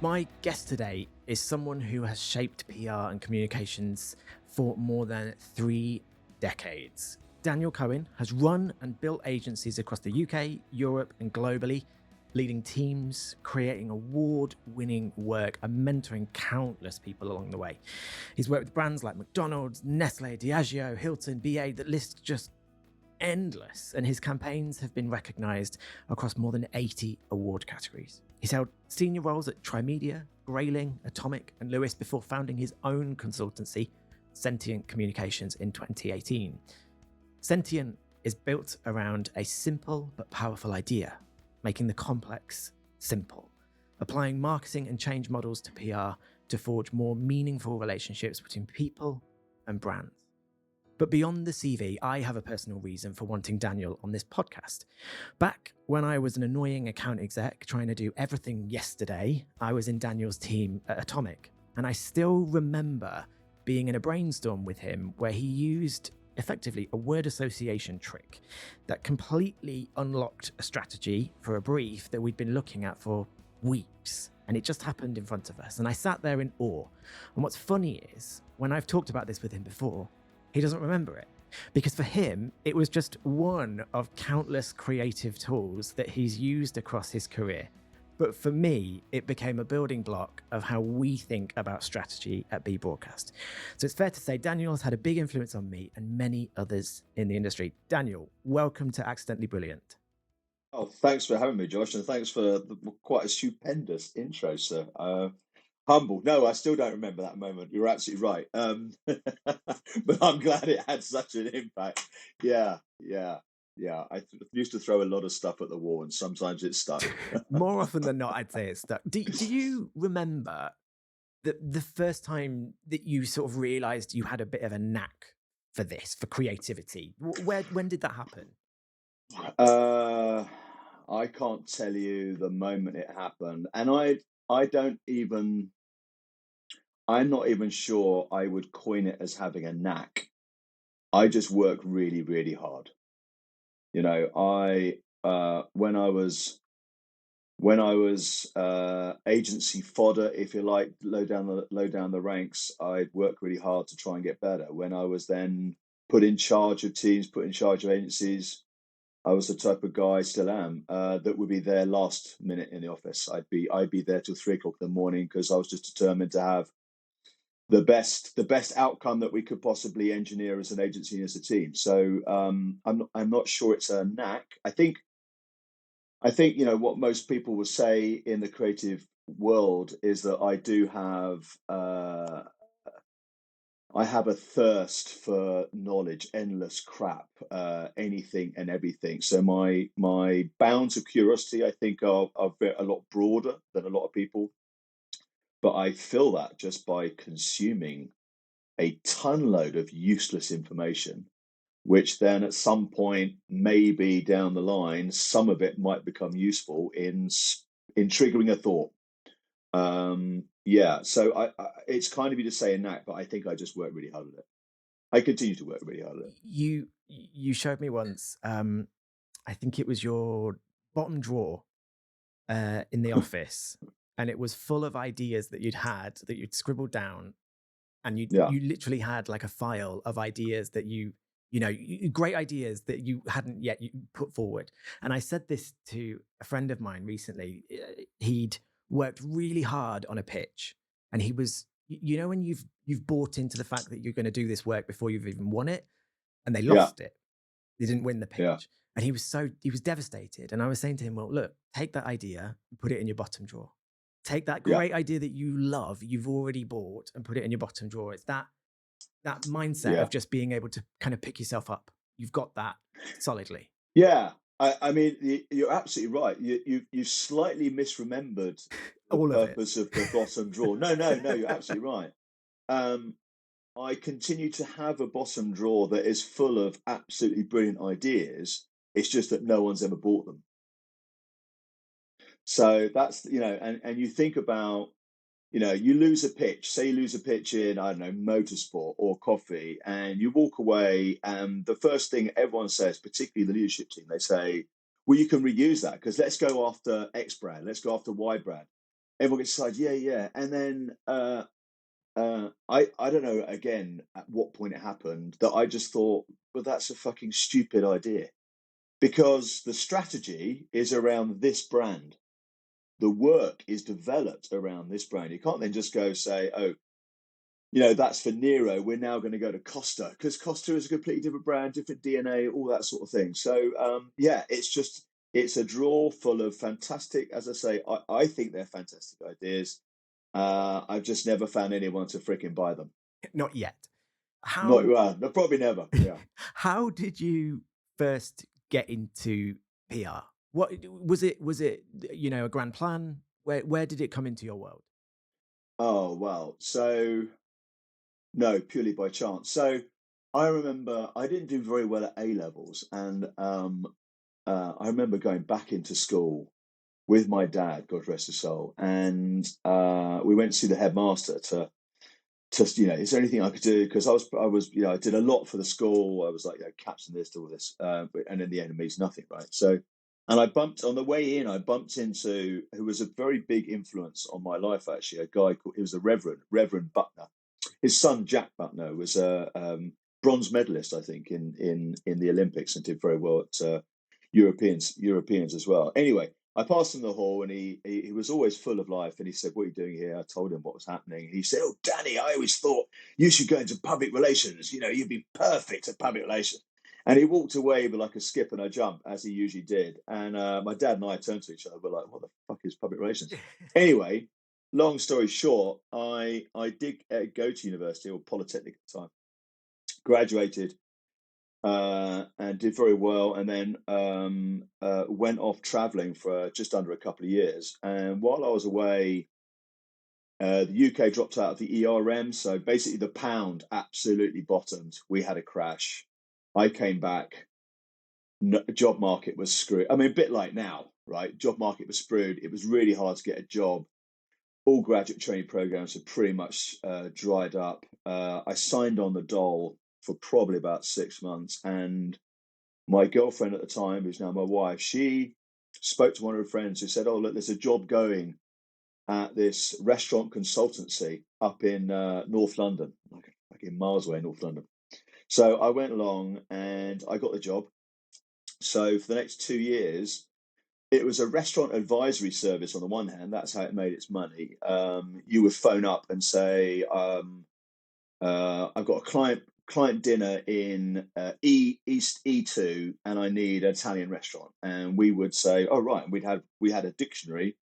My guest today is someone who has shaped PR and communications for more than 3 decades. Daniel Cohen has run and built agencies across the UK, Europe, and globally, leading teams, creating award-winning work, and mentoring countless people along the way. He's worked with brands like McDonald's, Nestle, Diageo, Hilton, BA. The list just endless, and his campaigns have been recognised across more than 80 award categories. He's held senior roles at Trimedia, Grayling, Atomic, and Lewis before founding his own consultancy, Sentient Communications, in 2018. Sentient is built around a simple but powerful idea, making the complex simple, applying marketing and change models to PR to forge more meaningful relationships between people and brands. But beyond the CV, I have a personal reason for wanting Daniel on this podcast. Back when I was an annoying account exec trying to do everything yesterday, I was in Daniel's team at Atomic. And I still remember being in a brainstorm with him where he used effectively a word association trick that completely unlocked a strategy for a brief that we'd been looking at for weeks. And it just happened in front of us. And I sat there in awe. And what's funny is, when I've talked about this with him before, he doesn't remember it, because for him, it was just one of countless creative tools that he's used across his career. But for me, it became a building block of how we think about strategy at B Broadcast. So it's fair to say Daniel has had a big influence on me and many others in the industry. Daniel, welcome to Accidentally Brilliant. Oh, thanks for having me, Josh, and thanks for quite a stupendous intro, sir. Humble. No, I still don't remember that moment. You're absolutely right. But I'm glad it had such an impact. Yeah. I used to throw a lot of stuff at the wall, and sometimes it stuck. More often than not, I'd say it's stuck. Do you remember the first time that you sort of realized you had a bit of a knack for this, for creativity? When did that happen? I can't tell you the moment it happened, and I don't even. I'm not even sure I would coin it as having a knack. I just work really, really hard. You know, I when I was agency fodder, if you like, low down the ranks, I'd work really hard to try and get better. When I was then put in charge of teams, put in charge of agencies, I was the type of guy, still am, that would be there last minute in the office. I'd be there till 3 o'clock in the morning because I was just determined to have the best outcome that we could possibly engineer as an agency and as a team. So I'm not sure it's a knack. I think what most people will say in the creative world is that I have a thirst for knowledge, endless crap, anything and everything. So my bounds of curiosity, I think, are a lot broader than a lot of people. But I fill that just by consuming a ton load of useless information, which then at some point, maybe down the line, some of it might become useful in triggering a thought. So it's kind of you to say a knack, but I think I just work really hard at it. I continue to work really hard at it. You showed me once. I think it was your bottom drawer in the office, and it was full of ideas that you'd scribbled down, and you Yeah, literally had like a file of ideas that great ideas that you hadn't yet put forward. And I said this to a friend of mine recently. He'd worked really hard on a pitch, and he was, when you've bought into the fact that you're going to do this work before you've even won it, and they yeah, lost it. They didn't win the yeah, pitch. And he was devastated. And I was saying to him, well, look, take that idea and put it in your bottom drawer. Take that yeah, great idea that you love, you've already bought, and put it in your bottom drawer. It's that mindset yeah, of just being able to kind of pick yourself up. You've got that solidly. yeah. I mean, you're absolutely right. You slightly misremembered the All of it. purpose of the bottom drawer. No, you're absolutely right. Um, I continue to have a bottom drawer that is full of absolutely brilliant ideas. It's just that no one's ever bought them. So that's, and you think about, you lose a pitch, say you lose a pitch in, I don't know, motorsport or coffee, and you walk away, and the first thing everyone says, particularly the leadership team, they say, well, you can reuse that because let's go after X brand, let's go after Y brand. everyone gets excited. Yeah, yeah. And then I don't know again at what point it happened that I just thought, well, that's a fucking stupid idea because the strategy is around this brand. The work is developed around this brand. You can't then just go say, oh, that's for Nero. We're now going to go to Costa because Costa is a completely different brand, different DNA, all that sort of thing. So yeah, it's a drawer full of fantastic, as I say, I think they're fantastic ideas. I've just never found anyone to freaking buy them. Not yet. Not How well, no, probably never. Yeah. how did you first get into PR? What was it? Was it a grand plan? Where did it come into your world? Oh well. So no, purely by chance. So I remember I didn't do very well at A levels, and I remember going back into school with my dad, God rest his soul, and we went to see the headmaster to is there anything I could do? Because I was I did a lot for the school. I was like captain this, all this, and in the end it means nothing, right? So, and I bumped on the way in. I bumped into who was a very big influence on my life actually. A guy called he was a Reverend Buckner. His son Jack Buckner was a bronze medalist, I think, in the Olympics and did very well at Europeans as well. Anyway, I passed him in the hall and he was always full of life. And he said, "What are you doing here?" I told him what was happening. And he said, "Oh, Danny, I always thought you should go into public relations. You'd be perfect at public relations." And he walked away with like a skip and a jump, as he usually did. And my dad and I turned to each other. We're like, "What the fuck is public relations?" Anyway, long story short, I did go to university or Polytechnic at the time, graduated and did very well, and then went off traveling for just under a couple of years. And while I was away, the UK dropped out of the ERM, so basically the pound absolutely bottomed. We had a crash. I came back. No, job market was screwed. I mean, a bit like now, right? Job market was screwed. It was really hard to get a job. All graduate training programs had pretty much dried up. I signed on the dole for probably about 6 months, and my girlfriend at the time, who's now my wife, she spoke to one of her friends who said, "Oh, look, there's a job going at this restaurant consultancy up in North London, like in miles away, North London." So I went along and I got the job. So for the next 2 years, it was a restaurant advisory service on the one hand. That's how it made its money. You would phone up and say, I've got a client dinner in East E2, and I need an Italian restaurant. And we would say, "Oh right," and we had a dictionary,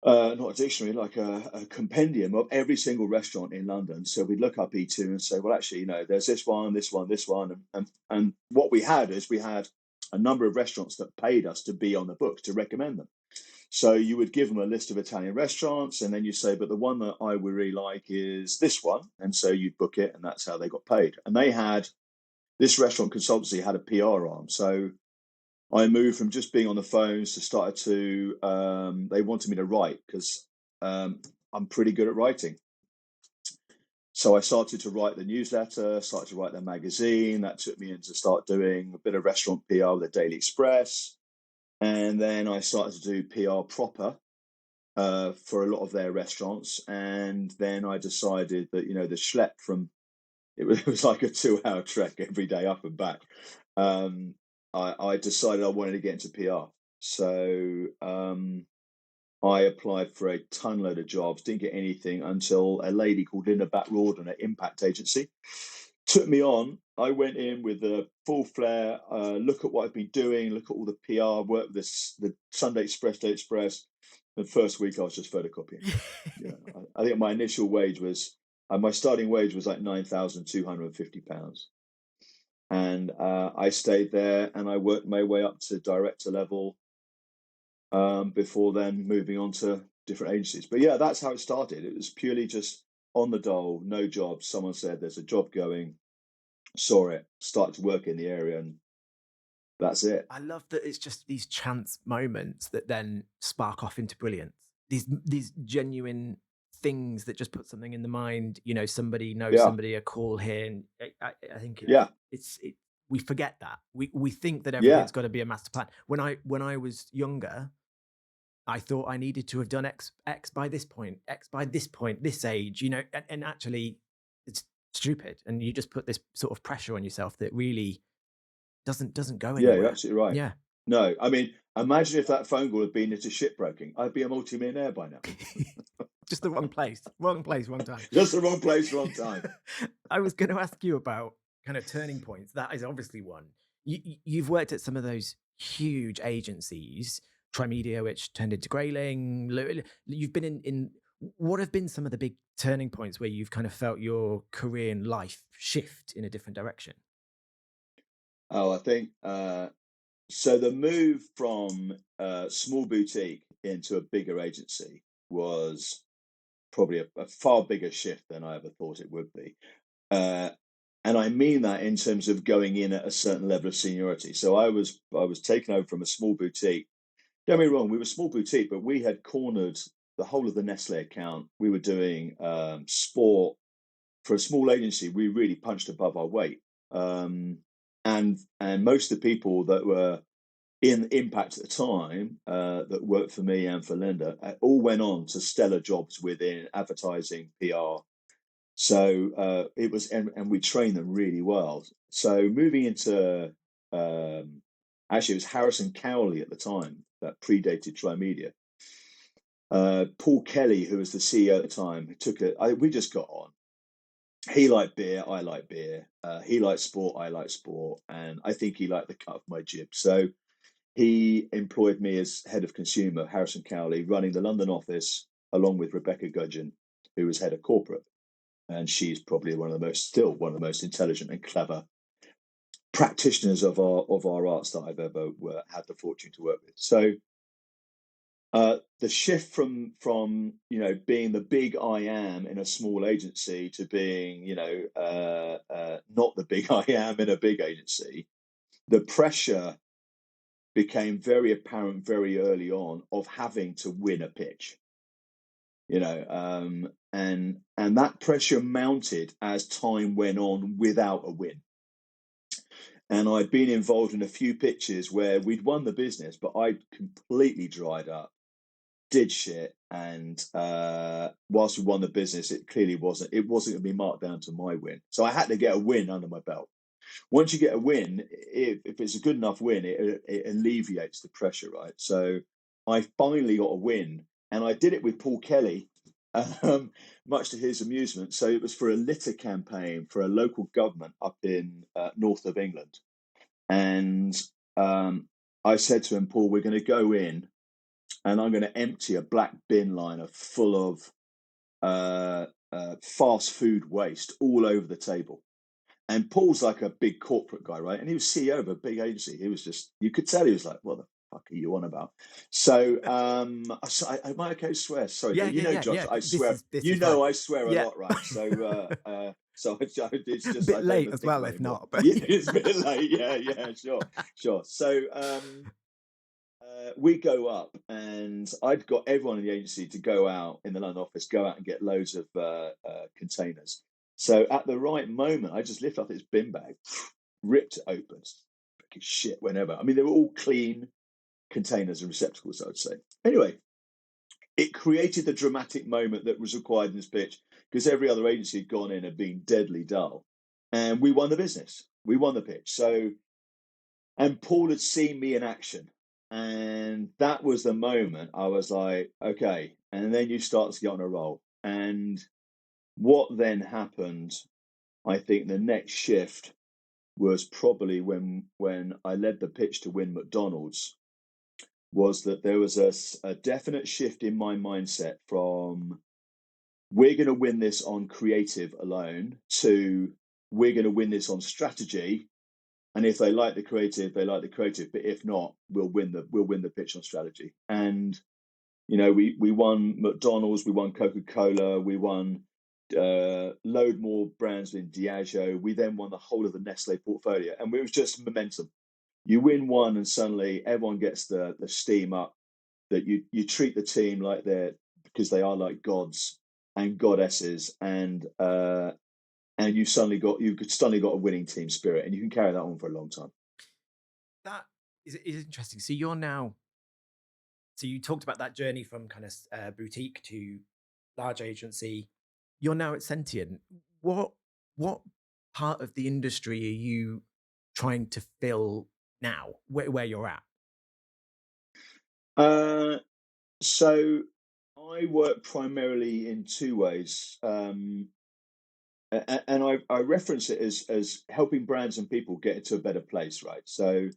not a dictionary, like a compendium of every single restaurant in London. So we'd look up E2 and say, well, actually, there's this one, this one, this one, and what we had is we had a number of restaurants that paid us to be on the books to recommend them. So you would give them a list of Italian restaurants, and then you say, but the one that I would really like is this one. And so you'd book it, and that's how they got paid. And this restaurant consultancy had a PR arm. So I moved from just being on the phones to started to, they wanted me to write because I'm pretty good at writing. So I started to write the newsletter, started to write the magazine. That took me into start doing a bit of restaurant PR with the Daily Express. And then I started to do PR proper for a lot of their restaurants. And then I decided that, the schlep from, it was like a 2-hour trek every day up and back. I decided I wanted to get into PR. So I applied for a ton load of jobs, didn't get anything until a lady called Linda Bat-Rawdon at Impact Agency took me on. I went in with a full flair, look at what I've been doing, look at all the PR, work with the Sunday Express, Day Express. The first week I was just photocopying. I think my initial wage was, my starting wage was like £9,250. And I stayed there and I worked my way up to director level before then moving on to different agencies. But yeah, that's how it started. It was purely just on the dole, no job. Someone said there's a job going, saw it, started to work in the area, and that's it. I love that it's just these chance moments that then spark off into brilliance. These genuine things that just put something in the mind. Somebody knows Yeah, somebody, a call here, and I think yeah, we forget that we think that yeah, everything's got to be a master plan. When I was younger, I thought I needed to have done X by this point, X by this point, this age, and actually it's stupid. And you just put this sort of pressure on yourself that really doesn't go Yeah, you're anywhere. absolutely right. Yeah. No, I mean, imagine if that phone call had been into shipbroking. I'd be a multimillionaire by now. Just the wrong place, wrong place, wrong time. Just the wrong place, wrong time. I was going to ask you about kind of turning points. That is obviously one. You've worked at some of those huge agencies, Trimedia, which turned into Grayling. You've been in. What have been some of the big turning points where you've kind of felt your career and life shift in a different direction? Oh, I think so. The move from small boutique into a bigger agency was probably a far bigger shift than I ever thought it would be. Uh, and I mean that in terms of going in at a certain level of seniority. So I was taken over from a small boutique. Don't get me wrong, we were a small boutique, but we had cornered the whole of the Nestle account. We were doing sport for a small agency. We really punched above our weight, and most of the people that were in Impact at the time that worked for me and for Linda all went on to stellar jobs within advertising, PR. So it was, and we trained them really well. So moving into, actually, it was Harrison Cowley at the time that predated Trimedia. Paul Kelly, who was the CEO at the time, took it. We just got on. He liked beer, I like beer. He liked sport, I like sport, and I think he liked the cut of my jib. So he employed me as head of consumer, Harrison Cowley, running the London office along with Rebecca Gudgeon, who was head of corporate. And she's probably still one of the most intelligent and clever practitioners of our arts that I've ever had the fortune to work with. So the shift from being the big I am in a small agency to being not the big I am in a big agency, the pressure became very apparent very early on of having to win a pitch. And that pressure mounted as time went on without a win. And I'd been involved in a few pitches where we'd won the business, but I'd completely dried up, did shit, and whilst we won the business, it clearly wasn't going to be marked down to my win. So I had to get a win under my belt. Once you get a win, if it's a good enough win, it alleviates the pressure, right? So I finally got a win, and I did it with Paul Kelly, much to his amusement. So it was for a litter campaign for a local government up in north of England. And I said to him, Paul, we're going to go in and I'm going to empty a black bin liner full of fast food waste all over the table. And Paul's like a big corporate guy, right? And he was CEO of a big agency. He was just, you could tell he was like, what the fuck are you on about? So, am I okay to swear? Sorry, Yeah, but yeah, yeah, Josh, yeah. I swear, This is fine. I swear a Yeah. lot, right? So, so it's A just, bit I don't late even as think well, about it if anymore. not. But Yeah, it's a bit late. Yeah, sure. So, we go up, and I'd got everyone in the agency to go out in the London office, go out and get loads of containers. So at the right moment, I just lift up this bin bag, ripped it open, fucking shit, whenever. I mean, they were all clean containers and receptacles, I would say. Anyway, it created the dramatic moment that was required in this pitch because every other agency had gone in and been deadly dull. And we won the business. We won the pitch. So, and Paul had seen me in action. And that was the moment I was like, okay. And then you start to get on a roll. And what then happened, I think the next shift was probably when I led the pitch to win McDonald's, was that there was a definite shift in my mindset from we're going to win this on creative alone to we're going to win this on strategy. And if they like the creative, they like the creative. But if not, we'll win the pitch on strategy. And we won McDonald's, we won Coca-Cola, we won load more brands in Diageo. We then won the whole of the Nestle portfolio, and it was just momentum. You win one, and suddenly everyone gets the steam up. That you treat the team like because they are like gods and goddesses, and you suddenly got a winning team spirit, and you can carry that on for a long time. that is interesting. So you're now So you talked about that journey from kind of boutique to large agency. You're now at Sentient. What part of the industry are you trying to fill now? Where you're at? Uh, so I work primarily in two ways, and I reference it as helping brands and people get into a better place, right? So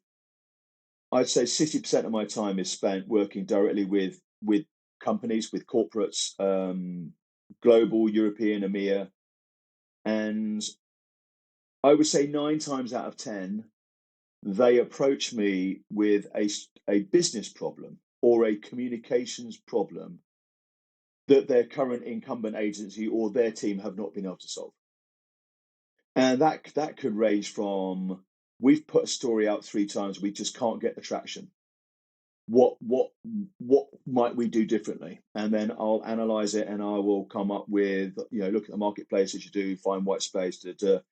I'd say 60% of my time is spent working directly with companies, with corporates, global, European, EMEA, and I would say 9 times out of 10, they approach me with a business problem or a communications problem that their current incumbent agency or their team have not been able to solve. And that could range from, we've put a story out 3 times, we just can't get the traction. What might we do differently? And then I'll analyze it and I will come up with, look at the marketplace as you do, find white space to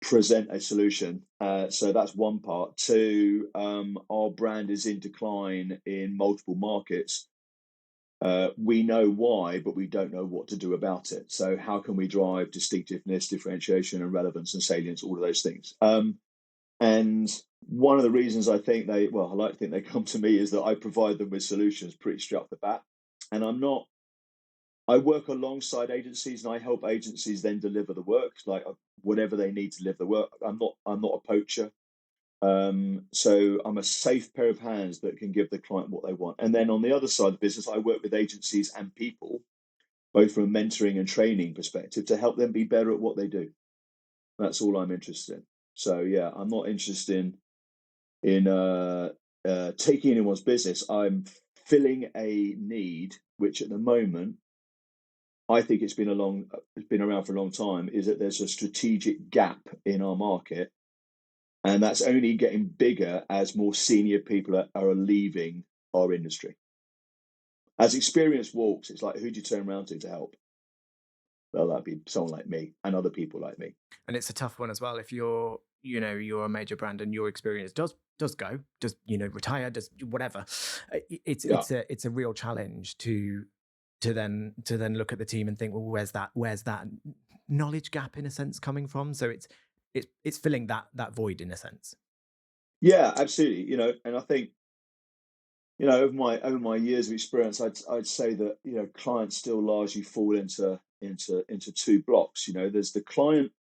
present a solution. So that's one part. Two, our brand is in decline in multiple markets. We know why, but we don't know what to do about it. So how can we drive distinctiveness, differentiation, and relevance and salience, all of those things? And one of the reasons I like to think they come to me is that I provide them with solutions pretty straight off the bat. And I work alongside agencies and I help agencies then deliver the work, like whatever they need to deliver the work. I'm not a poacher. So I'm a safe pair of hands that can give the client what they want. And then on the other side of the business, I work with agencies and people, both from a mentoring and training perspective, to help them be better at what they do. That's all I'm interested in. So yeah, I'm not interested in taking anyone's business. I'm filling a need, which at the moment I think it's been around for a long time, is that there's a strategic gap in our market, and that's only getting bigger as more senior people are leaving our industry. As experience walks, it's like, who do you turn around to help? Well, that'd be someone like me and other people like me. And it's a tough one as well. If you're a major brand and your experience does go, does retire, does whatever. Yeah. It's a real challenge to then look at the team and think, well, where's that knowledge gap in a sense coming from? So it's filling that void in a sense. Yeah, absolutely. And I think, over my years of experience, I'd say that clients still largely fall into two blocks. There's the client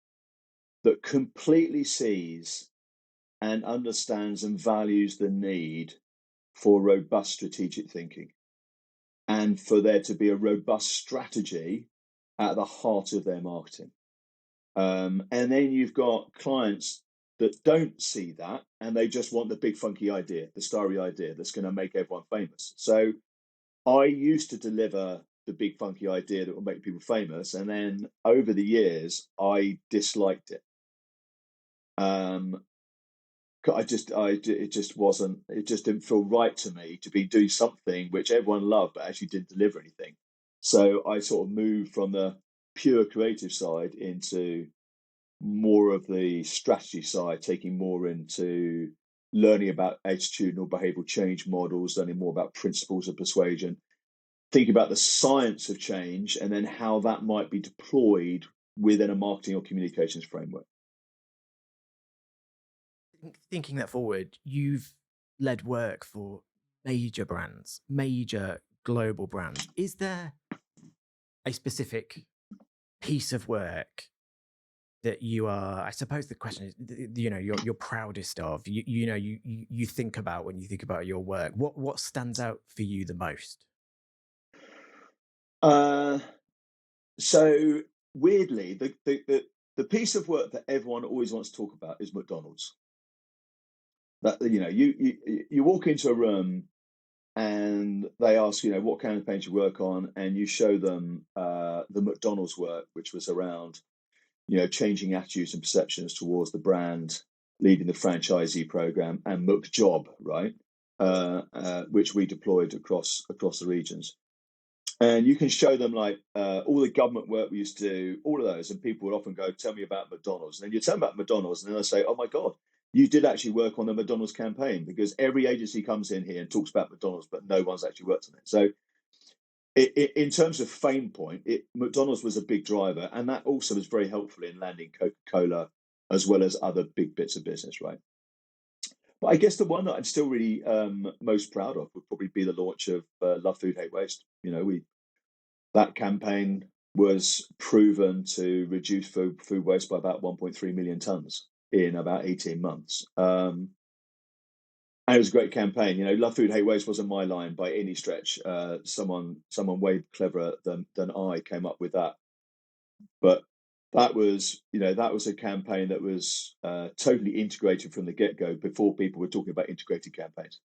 that completely sees and understands and values the need for robust strategic thinking, and for there to be a robust strategy at the heart of their marketing. And then you've got clients that don't see that and they just want the big funky idea, the starry idea that's going to make everyone famous. So I used to deliver the big funky idea that will make people famous, and then over the years I disliked it. It just wasn't. It just didn't feel right to me to be doing something which everyone loved but actually didn't deliver anything. So I sort of moved from the pure creative side into more of the strategy side, taking more into learning about attitudinal behavioral change models, learning more about principles of persuasion, thinking about the science of change, and then how that might be deployed within a marketing or communications framework. Thinking that forward, you've led work for major brands, major global brands. Is there a specific piece of work that you are, I suppose the question is, you're proudest of, you think about when you think about your work? What stands out for you the most? Uh, so weirdly, the piece of work that everyone always wants to talk about is McDonald's. That you walk into a room and they ask what campaigns you work on, and you show them the McDonald's work, which was around changing attitudes and perceptions towards the brand, leading the franchisee program, and McJob, right, which we deployed across the regions. And you can show them like all the government work we used to do, all of those, and people would often go, "Tell me about McDonald's." And then you tell them about McDonald's, and then they say, "Oh my God, you did actually work on the McDonald's campaign, because every agency comes in here and talks about McDonald's, but no one's actually worked on it. So in terms of fame point, McDonald's was a big driver, and that also was very helpful in landing Coca-Cola as well as other big bits of business, right? But I guess the one that I'm still really most proud of would probably be the launch of Love Food, Hate Waste. That campaign was proven to reduce food waste by about 1.3 million tons in about 18 months. And it was a great campaign. Love Food, Hate Waste wasn't my line by any stretch. Someone way cleverer than I came up with that. But that was a campaign that was totally integrated from the get-go before people were talking about integrated campaigns.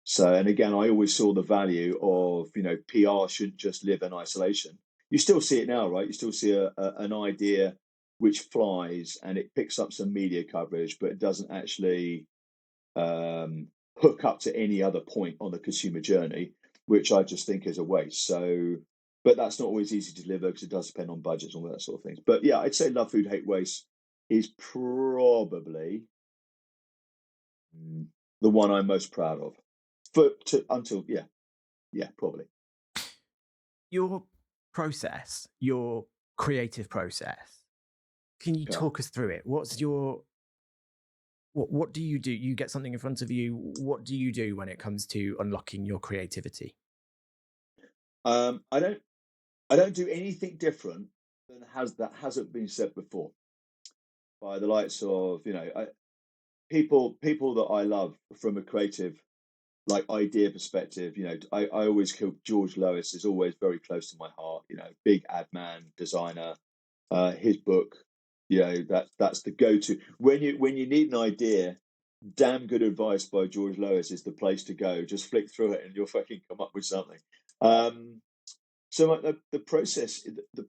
So, and again, I always saw the value of, PR shouldn't just live in isolation. You still see it now, right? You still see an idea which flies and it picks up some media coverage, but it doesn't actually hook up to any other point on the consumer journey, which I just think is a waste. So, but that's not always easy to deliver because it does depend on budgets and all that sort of things. But yeah, I'd say Love Food, Hate Waste is probably the one I'm most proud of. Probably. Your process, your creative process, can you talk us through it? What do you do? You get something in front of you. What do you do when it comes to unlocking your creativity? I don't do anything different than hasn't been said before by the likes of people that I love from a creative idea perspective. I always feel George Lois is always very close to my heart. Big ad man, designer. His book, that's the go-to when you need an idea. Damn good advice by George Lois is the place to go. Just flick through it and you'll fucking come up with something. So the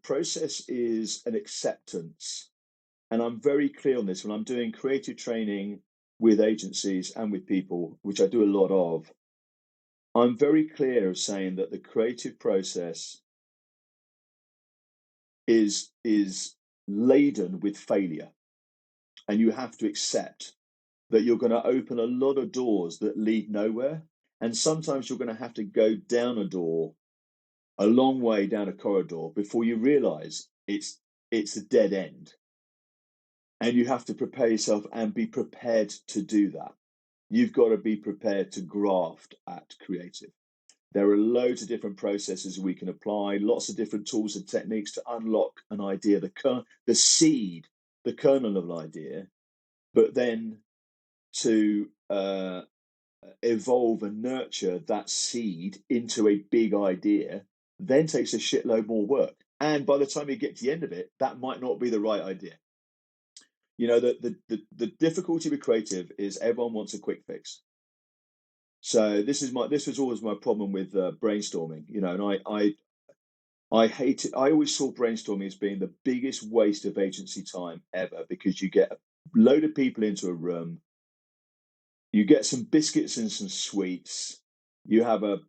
process is an acceptance, and I'm very clear on this when I'm doing creative training with agencies and with people, which I do a lot of. I'm very clear of saying that the creative process is laden with failure, and you have to accept that you're going to open a lot of doors that lead nowhere, and sometimes you're going to have to go down a door a long way down a corridor before you realize it's a dead end, and you have to prepare yourself and be prepared to do that. You've got to be prepared to graft at creative. There are loads of different processes we can apply, lots of different tools and techniques to unlock an idea, the seed, the kernel of an idea, but then to evolve and nurture that seed into a big idea then takes a shitload more work. And by the time you get to the end of it, that might not be the right idea. The difficulty with creative is everyone wants a quick fix. So this was always my problem with brainstorming, and I hate it. I always saw brainstorming as being the biggest waste of agency time ever, because you get a load of people into a room, you get some biscuits and some sweets, you have a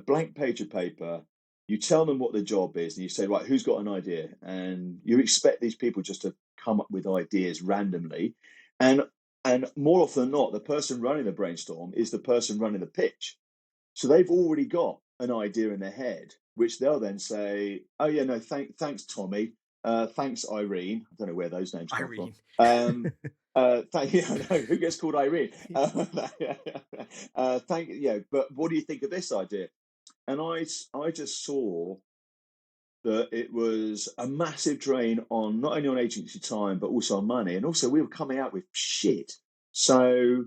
blank page of paper, you tell them what the job is, and you say, right, who's got an idea? And you expect these people just to come up with ideas randomly. And more often than not, the person running the brainstorm is the person running the pitch. So they've already got an idea in their head, which they'll then say, oh, yeah, no, thanks, Tommy. Thanks, Irene. I don't know where those names come from. Who gets called Irene? But what do you think of this idea? And I just saw that it was a massive drain on not only on agency time, but also on money. And also we were coming out with shit. So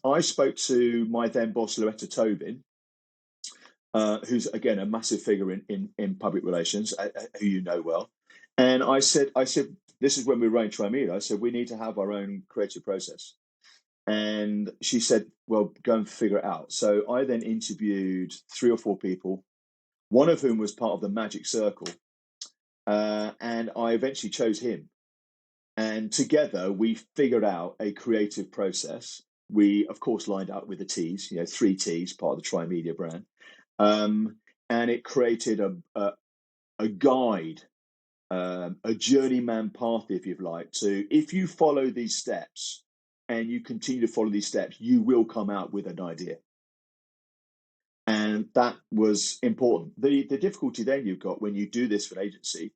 I spoke to my then boss, Loretta Tobin, who's, again, a massive figure in public relations, who you know well. And I said, this is when we were running Trimedia. I said, we need to have our own creative process. And she said, well, go and figure it out. So I then interviewed 3 or 4 people, one of whom was part of the Magic Circle. And I eventually chose him. And together we figured out a creative process. We, of course, lined up with the T's, 3 T's, part of the Trimedia brand. And it created a guide a journeyman path, if you like, to if you follow these steps and you continue to follow these steps, you will come out with an idea. And that was important. The difficulty then you've got when you do this for an agency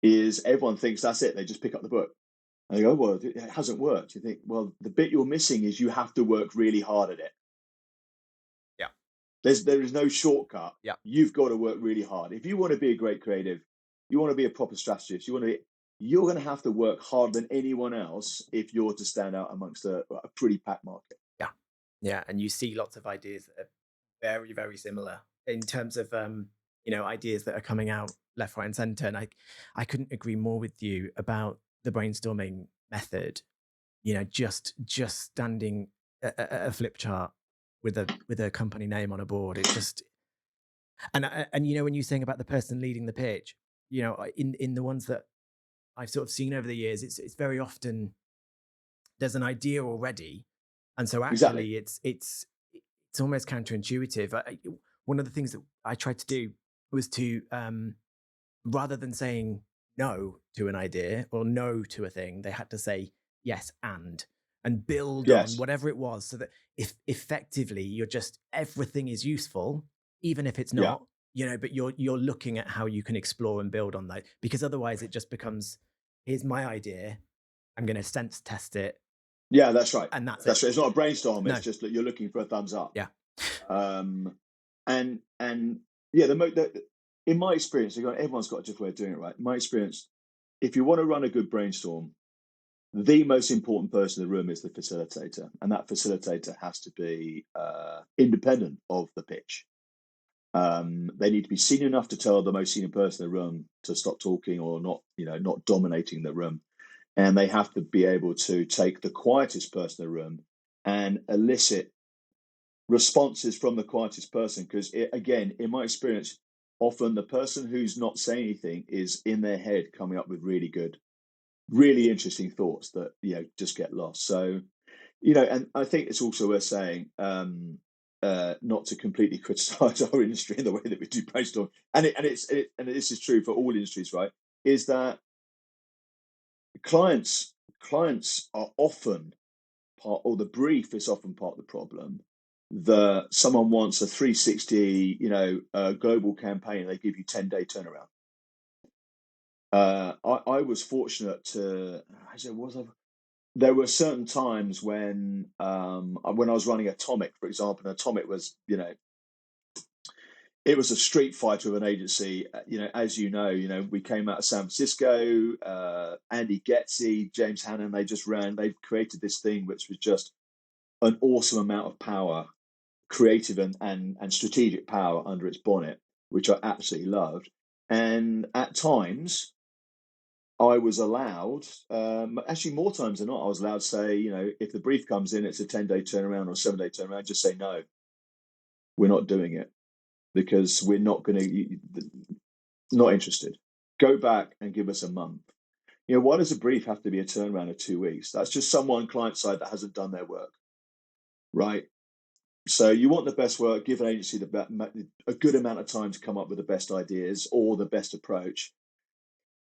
is everyone thinks that's it. They just pick up the book and they go, well, it hasn't worked. You think, well, the bit you're missing is you have to work really hard at it. Yeah. There is no shortcut. Yeah. You've got to work really hard. If you want to be a great creative, you want to be a proper strategist, you're going to have to work harder than anyone else if you're to stand out amongst a pretty packed market. Yeah. Yeah. And you see lots of ideas that are very, very similar in terms of, ideas that are coming out left, right, and center. And I couldn't agree more with you about the brainstorming method. Just standing a flip chart with a company name on a board. It just and when you're saying about the person leading the pitch, in the ones that I've sort of seen over the years, it's very often there's an idea already, and so actually Exactly. it's almost counterintuitive. One of the things that I tried to do was to rather than saying no to an idea or no to a thing, they had to say yes and build on Yes. whatever it was, so that if effectively you're just everything is useful, even if it's Yeah. not, but you're looking at how you can explore and build on that, because otherwise it just becomes, here's my idea, I'm going to sense test it, Yeah, that's right. and that's That's it. right. It's not a brainstorm. No. It's just that you're looking for a thumbs up. Yeah. And yeah, in my experience, everyone's got a different way of doing it, right? In my experience, if you want to run a good brainstorm, the most important person in the room is the facilitator, and that facilitator has to be independent of the pitch. They need to be senior enough to tell the most senior person in the room to stop talking or not dominating the room. And they have to be able to take the quietest person in the room and elicit responses from the quietest person. Because again, in my experience, often the person who's not saying anything is in their head coming up with really good, really interesting thoughts that just get lost. So and I think it's also worth saying, not to completely criticize our industry in the way that we do brainstorm, and this is true for all industries, right? Is that clients are often part, or the brief is often part of the problem. That someone wants a 360, global campaign, they give you 10-day turnaround. I was fortunate to, there were certain times when I was running Atomic, for example, and Atomic was, it was a street fighter of an agency. As we came out of San Francisco, Andy Getzi, James Hannon, they created this thing which was just an awesome amount of power, creative and strategic power under its bonnet, which I absolutely loved. And at times, I was allowed, actually more times than not, I was allowed to say, if the brief comes in, it's a 10-day turnaround or a 7-day turnaround, just say, no, we're not doing it because we're not going to, not interested. Go back and give us a month. Why does a brief have to be a turnaround of 2 weeks? That's just someone client side that hasn't done their work, right? So you want the best work, give an agency a good amount of time to come up with the best ideas or the best approach.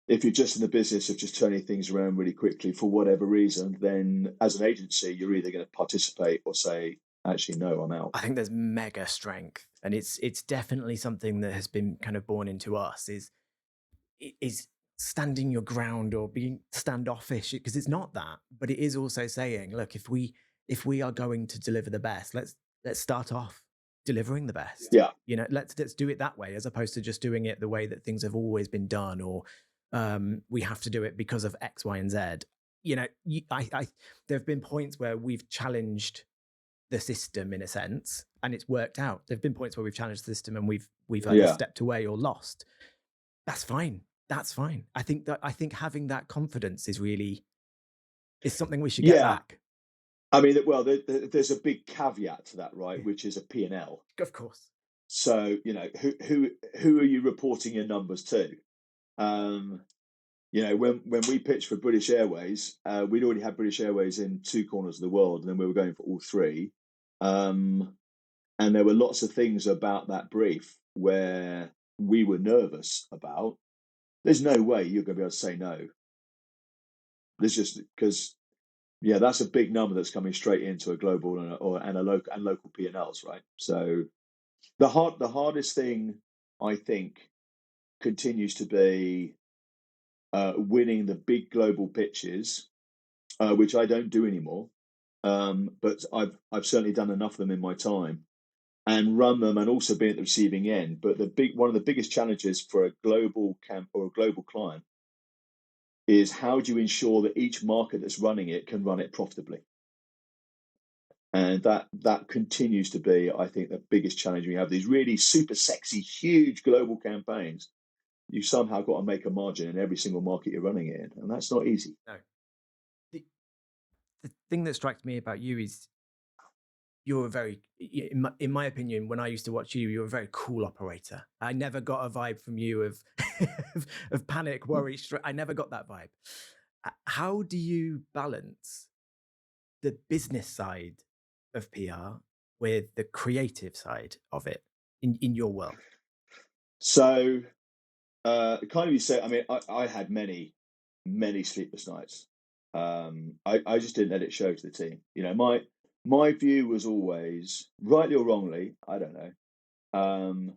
If you're just in the business of just turning things around really quickly for whatever reason, then as an agency, you're either going to participate or say, actually, no, I'm out. I think there's mega strength, and it's definitely something that has been kind of born into us, is standing your ground or being standoffish, because it's not that, but it is also saying, look, if we are going to deliver the best, let's start off delivering the best. Yeah. Let's do it that way, as opposed to just doing it the way that things have always been done, or we have to do it because of X, Y, and Z. There have been points where we've challenged the system in a sense, and it's worked out. There have been points where we've challenged the system and we've either stepped away or lost. That's fine. I think having that confidence is something we should get back. I mean, well, there's a big caveat to that, right? Which is a P&L. Of course. So, who are you reporting your numbers to? When we pitched for British Airways, we'd already had British Airways in 2 corners of the world, and then we were going for all 3. And there were lots of things about that brief where we were nervous about, there's no way you're going to be able to say no. There's just because that's a big number that's coming straight into a global and a local P&Ls, right? So the hardest thing I think continues to be winning the big global pitches, which I don't do anymore. But I've certainly done enough of them in my time and run them, and also been at the receiving end. But one of the biggest challenges for a global camp or a global client is how do you ensure that each market that's running it can run it profitably? And that continues to be, I think, the biggest challenge. We have these really super sexy, huge global campaigns. You somehow got to make a margin in every single market you're running it in, and that's not easy. No. The thing that strikes me about you is you're a very, in my opinion, when I used to watch you, you're a very cool operator. I never got a vibe from you of of panic, worry. I never got that vibe. How do you balance the business side of PR with the creative side of it in your world? So, kind of you say, I mean, I had many sleepless nights. I just didn't let it show to the team. My view was always, rightly or wrongly, I don't know,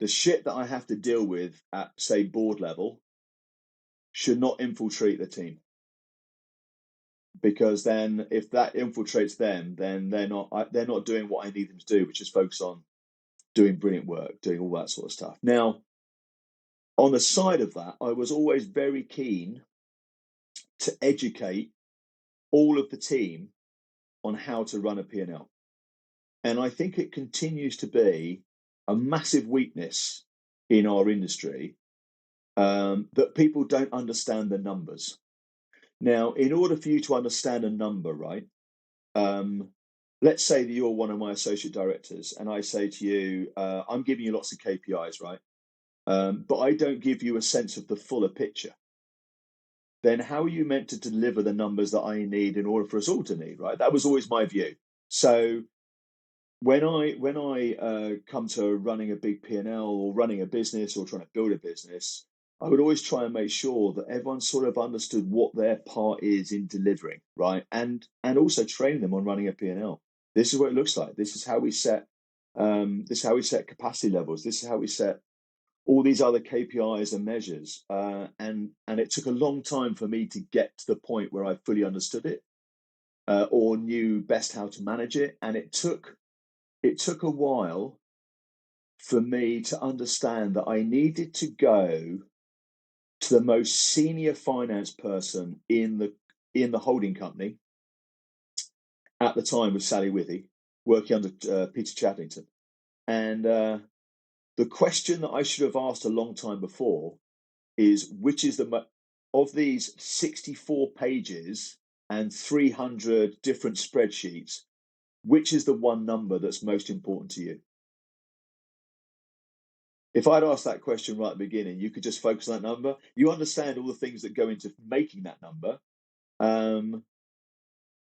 the shit that I have to deal with at, say, board level should not infiltrate the team. Because then if that infiltrates them, then they're not doing what I need them to do, which is focus on doing brilliant work, doing all that sort of stuff. Now, on the side of that, I was always very keen to educate all of the team on how to run a P&L. And I think it continues to be a massive weakness in our industry, that people don't understand the numbers. Now, in order for you to understand a number, right, let's say that you're one of my associate directors and I say to you, I'm giving you lots of KPIs, right? But I don't give you a sense of the fuller picture. Then how are you meant to deliver the numbers that I need in order for us all to need, right? That was always my view. So when I come to running a big P&L or running a business or trying to build a business, I would always try and make sure that everyone sort of understood what their part is in delivering, right? And also train them on running a P&L. This is what it looks like. This is how we set capacity levels. This is how we set all these other KPIs and measures. And it took a long time for me to get to the point where I fully understood it, or knew best how to manage it. And it took a while for me to understand that I needed to go to the most senior finance person in the holding company. At the time was Sally Withy, working under Peter Chattington. And the question that I should have asked a long time before is, which is of these 64 pages and 300 different spreadsheets, which is the one number that's most important to you? If I'd asked that question right at the beginning, you could just focus on that number. You understand all the things that go into making that number,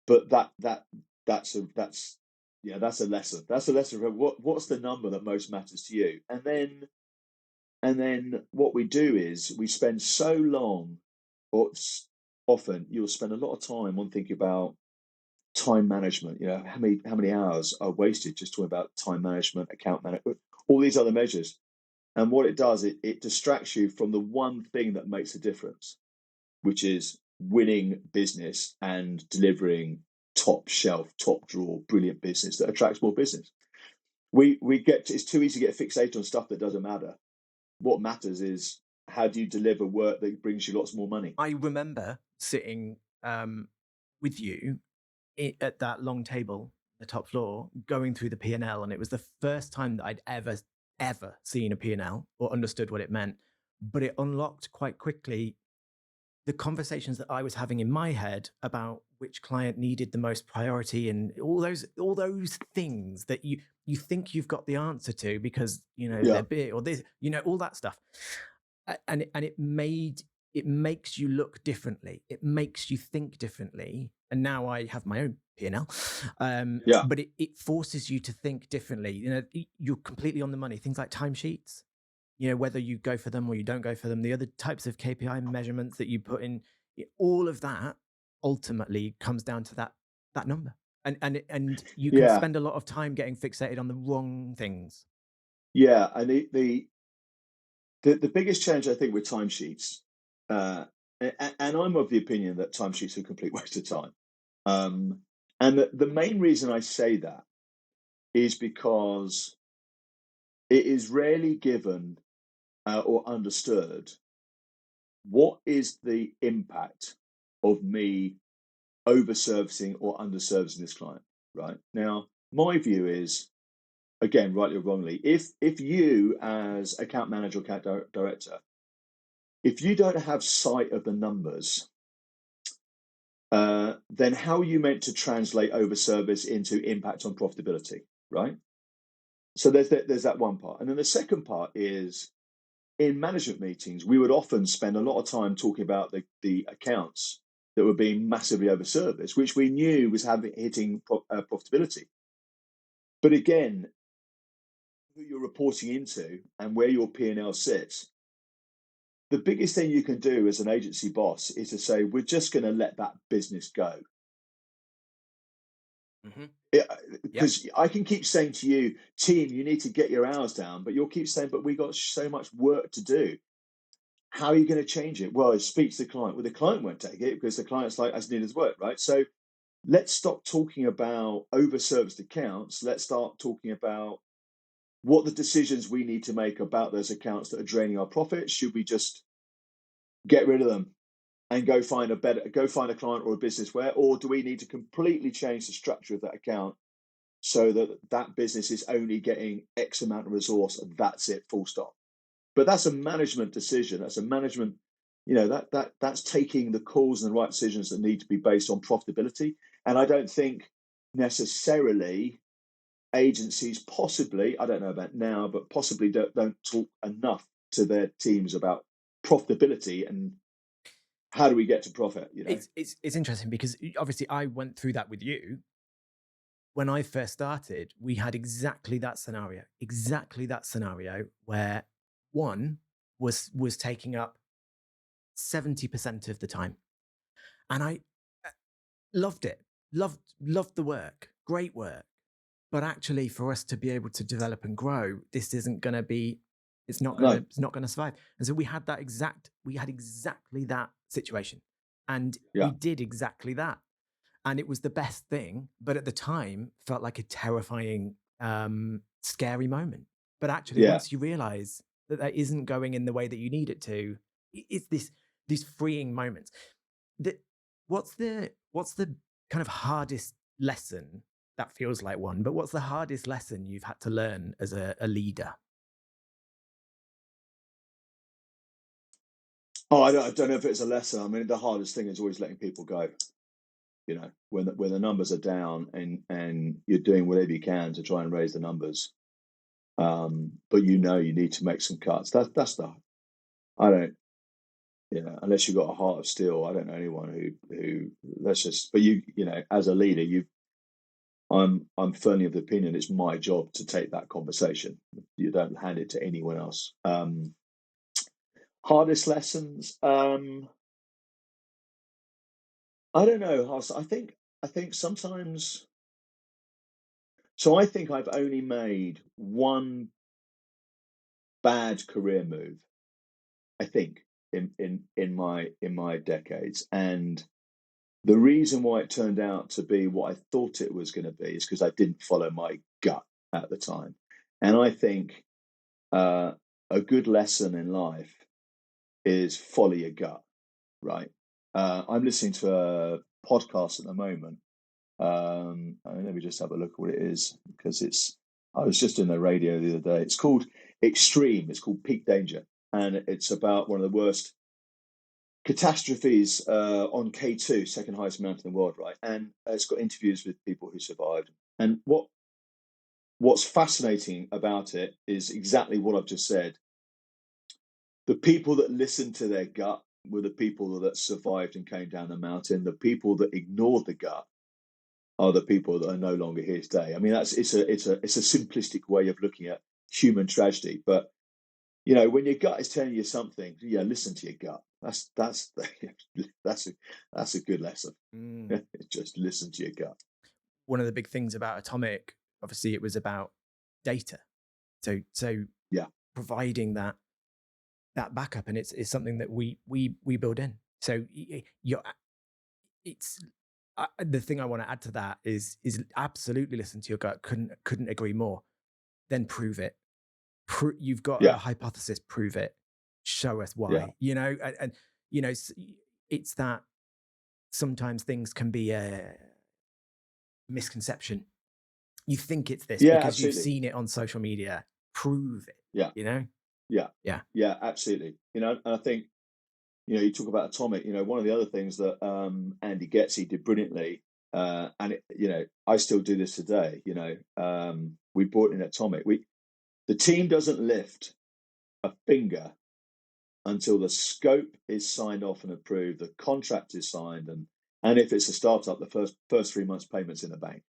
but that's a lesson. That's a lesson for what's the number that most matters to you, and then what we do is we spend so long, or often you'll spend a lot of time on thinking about time management. How many hours are wasted just talking about time management, account management, all these other measures. And what it does, it distracts you from the one thing that makes a difference, which is winning business and delivering top shelf, top drawer, brilliant business that attracts more business. It's too easy to get fixated on stuff that doesn't matter. What matters is how do you deliver work that brings you lots more money. I remember sitting with you at that long table, the top floor, going through the P&L, and it was the first time that I'd ever seen a P&L or understood what it meant. But it unlocked quite quickly the conversations that I was having in my head about which client needed the most priority and all those things that you think you've got the answer to because they're big or this, all that stuff. And it makes you look differently. It makes you think differently. And now I have my own P&L, but it forces you to think differently. You're completely on the money. Things like timesheets. whether you go for them or you don't go for them, the other types of KPI measurements that you put in, all of that ultimately comes down to that number. And you can Yeah, spend a lot of time getting fixated on the wrong things. yeah. And the biggest change I think with timesheets, and I'm of the opinion that timesheets are a complete waste of time. And the main reason I say that is because it is rarely given or understood what is the impact of me over-servicing or under-servicing this client, right? Now, my view is, again, rightly or wrongly, if you as account manager or account director, if you don't have sight of the numbers, then how are you meant to translate over-service into impact on profitability, right? So there's that one part. And then the second part is, in management meetings, we would often spend a lot of time talking about the accounts that were being massively overserviced, which we knew was hitting profitability. But again, who you're reporting into and where your P&L sits, the biggest thing you can do as an agency boss is to say, we're just going to let that business go. Mm-hmm. Because I can keep saying to you, team, you need to get your hours down, but you'll keep saying, but we got so much work to do. How are you going to change it? Well, speak to the client. Well, the client won't take it because the client's like, as needed as work, right? So let's stop talking about over-serviced accounts. Let's start talking about what the decisions we need to make about those accounts that are draining our profits. Should we just get rid of them and go find a client or a business or do we need to completely change the structure of that account so that that business is only getting X amount of resource and that's it, full stop? But that's a management decision. That's a management, that's taking the calls and the right decisions that need to be based on profitability. And I don't think necessarily agencies possibly, I don't know about now, but possibly don't talk enough to their teams about profitability and how do we get to profit, It's interesting because obviously I went through that with you. When I first started, we had exactly that scenario where one was taking up 70% of the time. And I loved it. Loved the work. Great work. But actually for us to be able to develop and grow, this isn't going to be it's not going to survive. And so we had exactly that situation. And we did exactly that. And it was the best thing, but at the time felt like a terrifying, scary moment. But actually, once you realize that isn't going in the way that you need it to, it's these freeing moments. What's the kind of hardest lesson? That feels like one, but what's the hardest lesson you've had to learn as a leader? Oh, I don't know if it's a lesson. I mean, the hardest thing is always letting people go. When the numbers are down and you're doing whatever you can to try and raise the numbers, but you need to make some cuts. That's the I don't unless you've got a heart of steel. I don't know anyone who let's just. But as a leader, I'm firmly of the opinion it's my job to take that conversation. You don't hand it to anyone else. Hardest lessons. I don't know. I think sometimes. So I think I've only made one bad career move. I think in my decades, and the reason why it turned out to be what I thought it was going to be is because I didn't follow my gut at the time. And I think a good lesson in life is follow your gut, right? I'm listening to a podcast at the moment. Let me just have a look at what it is because I was just in the radio the other day. It's called Extreme. It's called Peak Danger, and it's about one of the worst catastrophes on K2, second highest mountain in the world, right? And it's got interviews with people who survived. And what's fascinating about it is exactly what I've just said. The people that listened to their gut were the people that survived and came down the mountain. The people that ignored the gut are the people that are no longer here today. I mean, it's a simplistic way of looking at human tragedy, but when your gut is telling you something, listen to your gut. That's that's a good lesson. Mm. Just listen to your gut. One of the big things about Atomic, obviously, it was about data. So Yeah, providing that backup, and it's something that we build in. So you're it's the thing I want to add to that is absolutely listen to your gut. Couldn't agree more. Then prove it. You've got a yeah, hypothesis. Prove it. Show us yeah, why. And it's that sometimes things can be a misconception. You think it's this yeah. because you've Absolutely. seen it on social media. Prove it. Yeah, You know. yeah, Yeah. yeah. Absolutely. And I think you talk about Atomic. One of the other things that Andy Getzi did brilliantly, and I still do this today. We brought in Atomic. The team doesn't lift a finger until the scope is signed off and approved, the contract is signed, and if it's a startup, the first 3 months payments in the bank.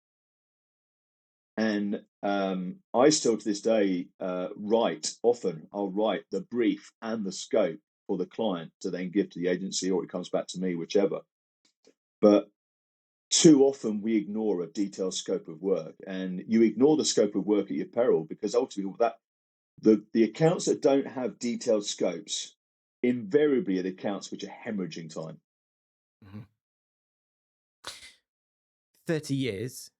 And I still to this day I'll write the brief and the scope for the client to then give to the agency, or it comes back to me, whichever. But too often we ignore a detailed scope of work, and you ignore the scope of work at your peril, because ultimately that the accounts that don't have detailed scopes invariably are the accounts which are hemorrhaging time. Mhm. 30 years.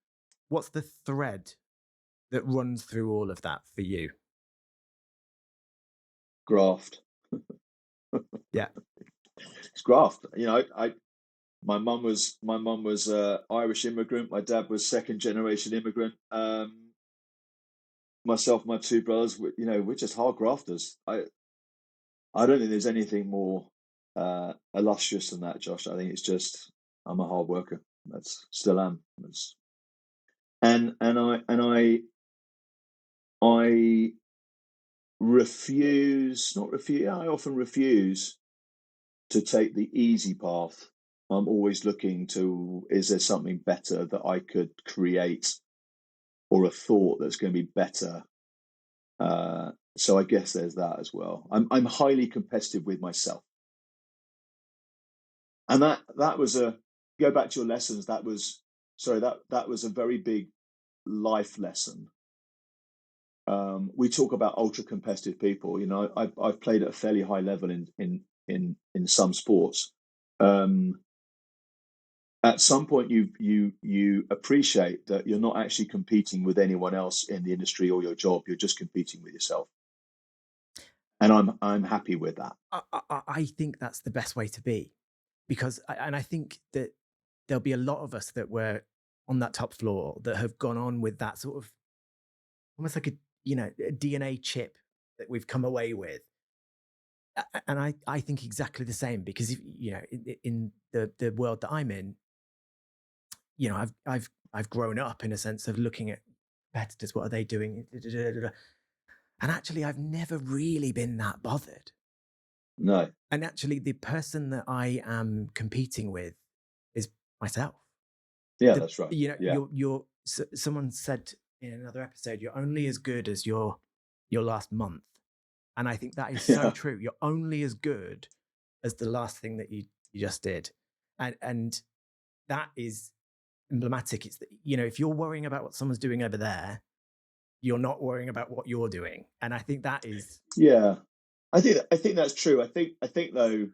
What's the thread that runs through all of that for you? Graft. Yeah. It's graft. My mum was Irish immigrant. My dad was second generation immigrant. Myself, my two brothers, we're just hard grafters. I don't think there's anything more illustrious than that, Josh. I think it's just I'm a hard worker. That's still am. I refuse, not refuse. I often refuse to take the easy path. I'm always looking to, is there something better that I could create, or a thought that's going to be better? So I guess there's that as well. I'm highly competitive with myself, and that was go back to your lessons. That was a very big life lesson. We talk about ultra competitive people. I've played at a fairly high level in some sports. At some point, you appreciate that you're not actually competing with anyone else in the industry or your job. You're just competing with yourself, and I'm happy with that. I think that's the best way to be, because and I think that there'll be a lot of us that were on that top floor that have gone on with that sort of almost like a DNA chip that we've come away with. And I think exactly the same, because if in the world that I'm in, I've grown up in a sense of looking at competitors. What are they doing? And actually, I've never really been that bothered. No, And actually, the person that I am competing with is myself. yeah, The that's right. Yeah, you're someone said in another episode, you're only as good as your last month, and I think that is so yeah, true. You're only as good as the last thing that you just did, and that is emblematic. It's if you're worrying about what someone's doing over there, you're not worrying about what you're doing, and I think that is yeah. I think that's true. I think though,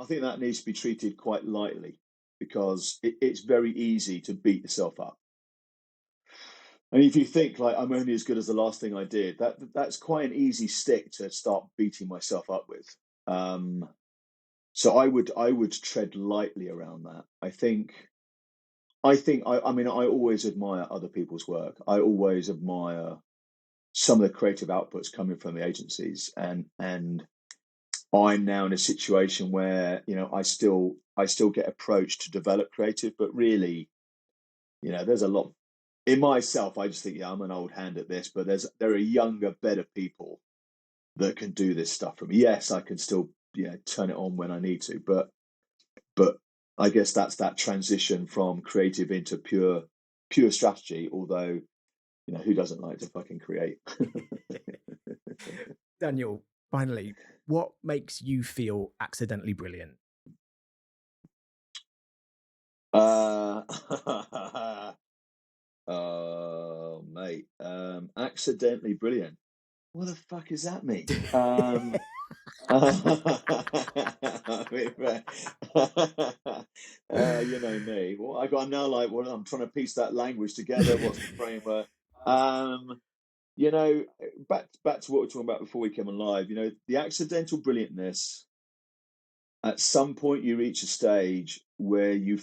I think that needs to be treated quite lightly, because it's very easy to beat yourself up. And if you think like I'm only as good as the last thing I did, that's quite an easy stick to start beating myself up with. Um, so I would tread lightly around that. I mean I always admire other people's work. I always admire some of the creative outputs coming from the agencies, and I'm now in a situation where I still get approached to develop creative, but really, there's a lot in myself. I just think, yeah, I'm an old hand at this, but there are younger, better people that can do this stuff for me. Yes, I can still turn it on when I need to, but I guess that's that transition from creative into pure strategy. Although who doesn't like to fucking create? Daniel, finally, what makes you feel accidentally brilliant? Uh, oh, mate. Accidentally brilliant. What the fuck does that mean? I mean, you know me. Well, I'm now like, well, I'm trying to piece that language together. What's the framework? Um, back to what we were talking about before we came on live. The accidental brilliantness. At some point, you reach a stage where you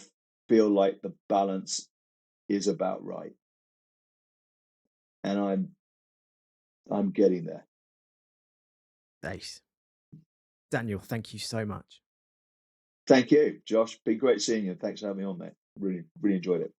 feel like the balance is about right, and I'm getting there. Ace. Daniel, thank you so much. Thank you, Josh. Been great seeing you. Thanks for having me on, mate. Really, really enjoyed it.